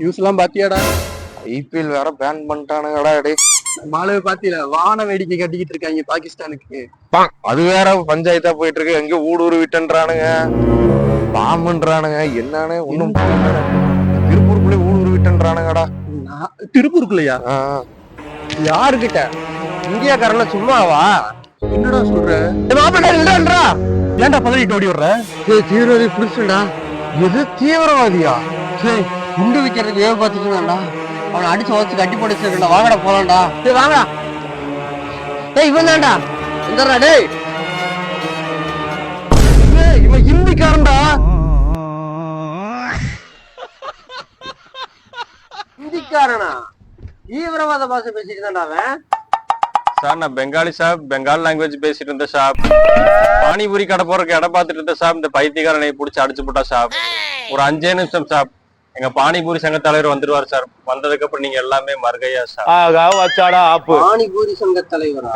News எல்லாம் பாத்தியாடா? IPL வேற பேன் பண்ணிட்டானுங்கடா. டே மாலவை பாத்தியில வான வேடிக்கை கட்டிக்கிட்டு இருக்காங்க பாகிஸ்தானுக்கு. அது வேற பஞ்சாயத்தா போயிட்டு இருக்கு. எங்க ஊடுருவி விட்டுன்றானுங்க, பாம்புன்றானுங்க, என்னன்னு ஒண்ணும் திருப்பூருக்குள்ளே ஊடுருவி விட்டுன்றானுங்கடா. திருப்பூருக்குள்ளையா? யாருக்கிட்ட? இந்தியாக்காரன சும்மாவா? என்னடா சொல்ற? ஏன்டா பதவிட்டு ஓடி விடுற? தீவிரவாதி புடிச்சுடா. எது தீவிரவாதியா? சரி, குண்டு வைக்கிறதுக்கு ஏவ பார்த்துட்டுடா. அவனை அடிச்சு வச்சு கட்டி போட்டு வச்சிருக்கா. வாங்கடா போலாம்டா. சரி வாங்கடா. இவன் தான்டா. எந்தடா டேய்? இவன் ஹிந்திக்காரன்டா. ஹிந்திக்காரனா? தீவிரவாத பாஷை பேசிட்டு தான்டா அவன். சார் நான் பெங்காலி சாப், பெங்கால் லாங்குவேஜ் பேசிட்டு இருந்த சாப். பானிபூரி கடை போறதுக்கு இடம் பார்த்துட்டு இருந்த சாப். இந்த பைத்தியக்காரனை பிடிச்சி அடிச்சு போட்டா சாப். ஒரு 5 நிமிஷம் சாப். எங்க பானிபூரி சங்க தலைவர் வந்துருவார் சார். வந்ததுக்கு அப்புறம் நீங்க எல்லாமே மறுகையா சார். வச்சாடா ஆப்பு. பானிபூரி சங்க தலைவரா?